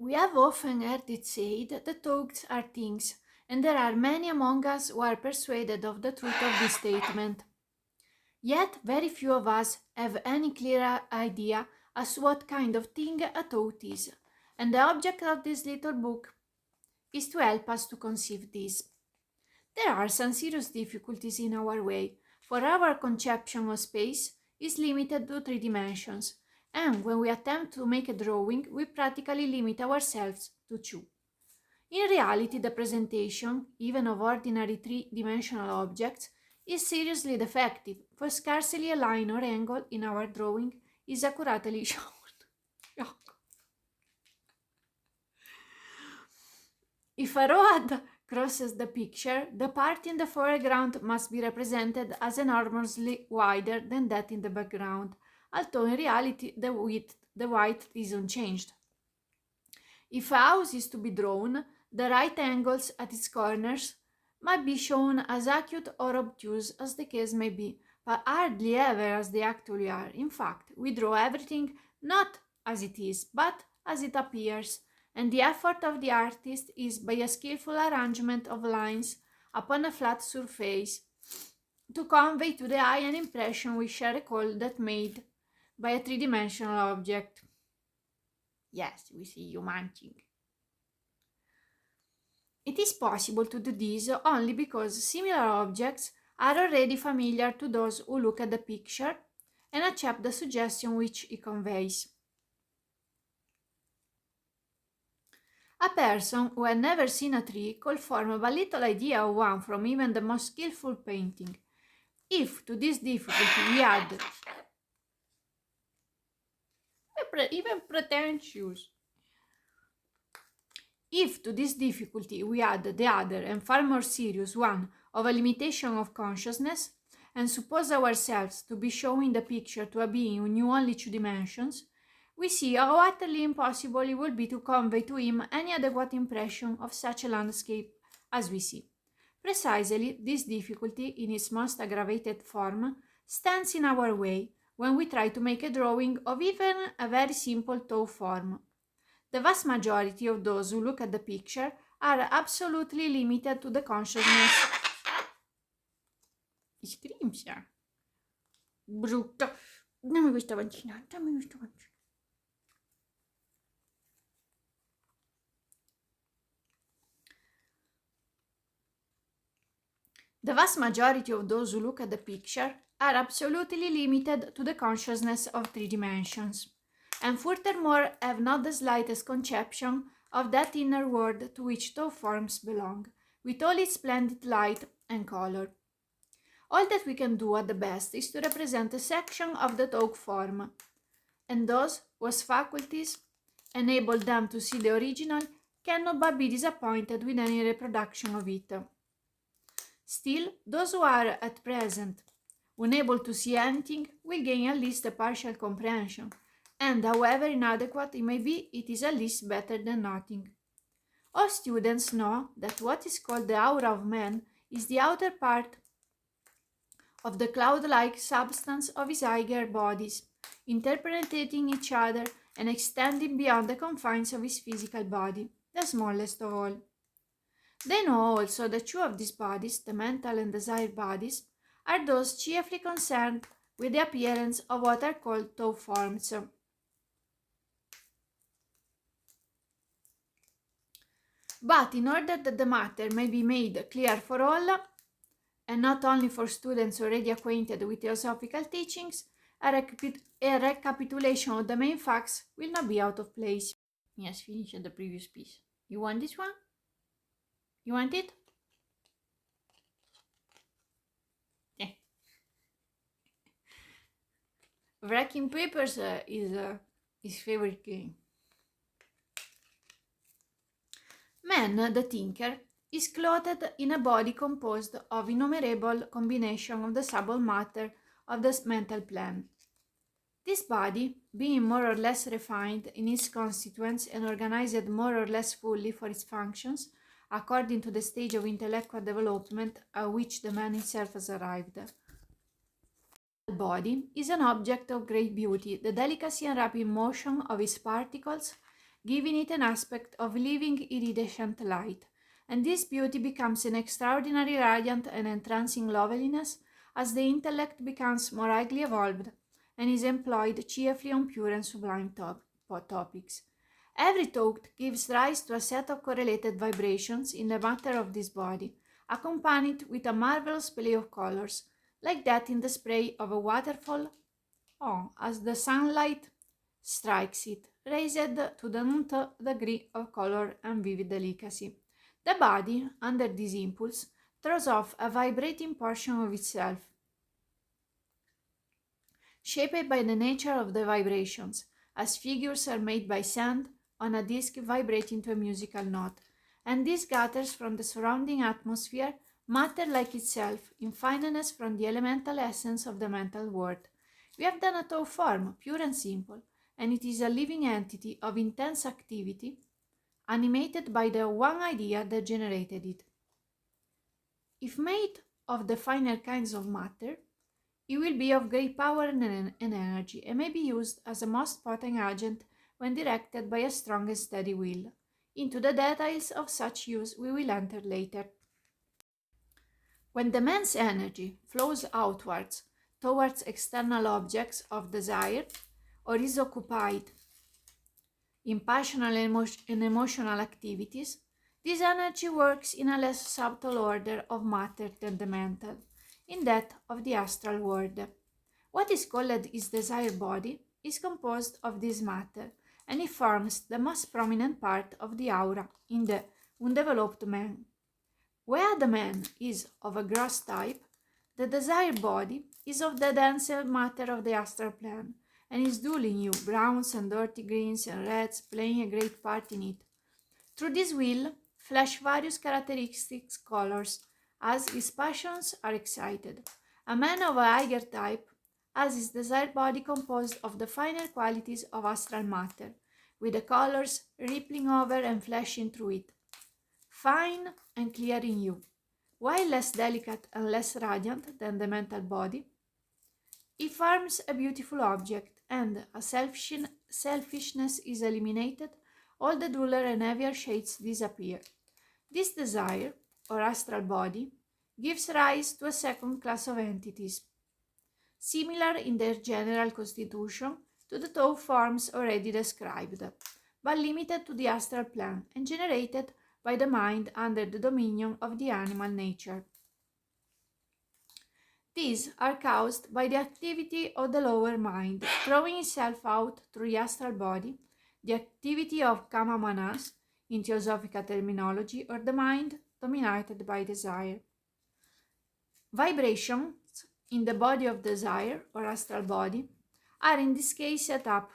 We have often heard it said that thoughts are things, and there are many among us who are persuaded of the truth of this statement. Yet, very few of us have any clear idea as to what kind of thing a thought is, and the object of this little book is to help us to conceive this. There are some serious difficulties in our way, for our conception of space is limited to 3 dimensions, and when we attempt to make a drawing, we practically limit ourselves to 2. In reality, the presentation, even of ordinary 3 dimensional objects, is seriously defective, for scarcely a line or angle in our drawing is accurately shown. If a road crosses the picture, the part in the foreground must be represented as enormously wider than that in the background, although in reality the width is unchanged. If a house is to be drawn, the right angles at its corners might be shown as acute or obtuse as the case may be, but hardly ever as they actually are. In fact, we draw everything not as it is, but as it appears, and the effort of the artist is by a skillful arrangement of lines upon a flat surface to convey to the eye an impression we shall recall that made by a 3 dimensional object. Yes, we see you munching. It is possible to do this only because similar objects are already familiar to those who look at the picture and accept the suggestion which it conveys. A person who had never seen a tree could form but little idea of one from even the most skillful painting. If to this difficulty we add even pretentious. If to this difficulty we add the other and far more serious one of a limitation of consciousness, and suppose ourselves to be showing the picture to a being who knew only 2 dimensions, we see how utterly impossible it will be to convey to him any adequate impression of such a landscape as we see. Precisely this difficulty, in its most aggravated form, stands in our way when we try to make a drawing of even a very simple thought form. The vast majority of those who look at the picture are absolutely limited to the consciousness. Scrimsia. Brutto. Dammi questa vaccina, dammi questa vaccina. The vast majority of those who look at the picture are absolutely limited to the consciousness of 3 dimensions, and furthermore have not the slightest conception of that inner world to which thought forms belong, with all its splendid light and color. All that we can do at the best is to represent a section of the thought form, and those whose faculties enable them to see the original cannot but be disappointed with any reproduction of it. Still, those who are at present unable to see anything will gain at least a partial comprehension, and however inadequate it may be, it is at least better than nothing. All students know that what is called the aura of man is the outer part of the cloud-like substance of his higher bodies, interpenetrating each other and extending beyond the confines of his physical body, the smallest of all. They know also that 2 of these bodies, the mental and desire bodies, are those chiefly concerned with the appearance of what are called thought forms. But in order that the matter may be made clear for all, and not only for students already acquainted with theosophical teachings, a recapitulation of the main facts will not be out of place. Yes, finished the previous piece. You want this one? You want it? Yeah. Wrecking papers is his favorite game. Man, the thinker, is clothed in a body composed of innumerable combinations of the subtle matter of the mental plane. This body, being more or less refined in its constituents and organized more or less fully for its functions, according to the stage of intellectual development at which the man himself has arrived. The body is an object of great beauty. The delicacy and rapid motion of its particles giving it an aspect of living iridescent light. And this beauty becomes an extraordinary radiant and entrancing loveliness as the intellect becomes more highly evolved and is employed chiefly on pure and sublime topics. Every thought gives rise to a set of correlated vibrations in the matter of this body, accompanied with a marvelous play of colors, like that in the spray of a waterfall, or as the sunlight strikes it, raised to the nth degree of color and vivid delicacy. The body, under this impulse, throws off a vibrating portion of itself, shaped by the nature of the vibrations, as figures are made by sand on a disc vibrating to a musical note, and this gathers from the surrounding atmosphere matter like itself, in fineness from the elemental essence of the mental world. We have done a thought form, pure and simple, and it is a living entity of intense activity, animated by the one idea that generated it. If made of the finer kinds of matter, it will be of great power and energy, and may be used as a most potent agent when directed by a strong and steady will. Into the details of such use we will enter later. When the man's energy flows outwards towards external objects of desire, or is occupied in passional and emotional activities, this energy works in a less subtle order of matter than the mental, in that of the astral world. What is called his desire body is composed of this matter, and it forms the most prominent part of the aura in the undeveloped man. Where the man is of a gross type, the desire body is of the denser matter of the astral plane, and is dull in hue, browns and dirty greens and reds playing a great part in it. Through this will flash various characteristic colors as his passions are excited. A man of a higher type has his desire body composed of the finer qualities of astral matter, with the colors rippling over and flashing through it, fine and clear in hue, while less delicate and less radiant than the mental body. It forms a beautiful object, and as selfishness is eliminated, all the duller and heavier shades disappear. This desire, or astral body, gives rise to a second class of entities, similar in their general constitution to the thought forms already described, but limited to the astral plane and generated by the mind under the dominion of the animal nature. These are caused by the activity of the lower mind, throwing itself out through the astral body, the activity of kama manas, in theosophical terminology, or the mind dominated by desire. Vibrations in the body of desire, or astral body, are in this case set up,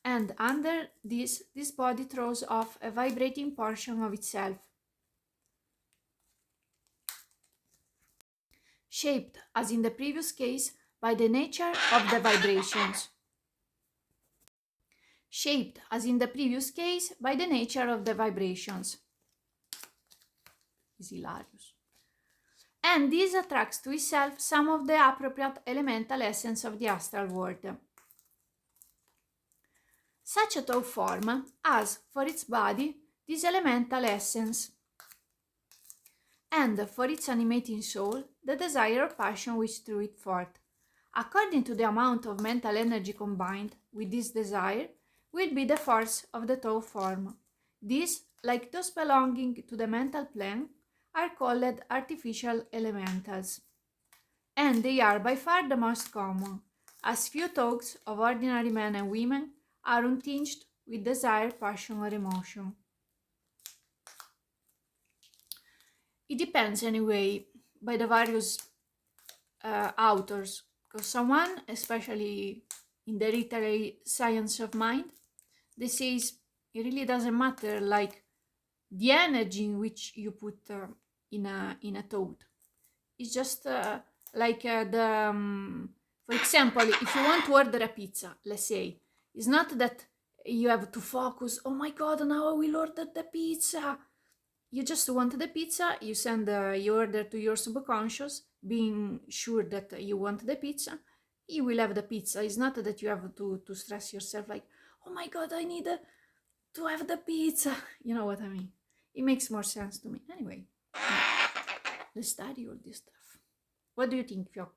and under this body throws off a vibrating portion of itself, shaped, as in the previous case, by the nature of the vibrations. Shaped, as in the previous case, by the nature of the vibrations. Is hilarious. And this attracts to itself some of the appropriate elemental essence of the astral world. Such a thought form has for its body this elemental essence, and for its animating soul the desire or passion which threw it forth. According to the amount of mental energy combined with this desire, will be the force of the thought form. These, like those belonging to the mental plane, are called artificial elementals, and they are by far the most common, as few thoughts of ordinary men and women are untinged with desire, passion, or emotion. It depends anyway by the various authors, because someone, especially in the literary science of mind, they say it really doesn't matter, like the energy in which you put in a thought. It's just for example, if you want to order a pizza, let's say, it's not that you have to focus, oh my god, now I will order the pizza. You just want the pizza, you send your order to your subconscious, being sure that you want the pizza, you will have the pizza. It's not that you have to stress yourself like, oh my God, I need to have the pizza. You know what I mean? It makes more sense to me. Anyway, let's study all this stuff. What do you think, Fiocco?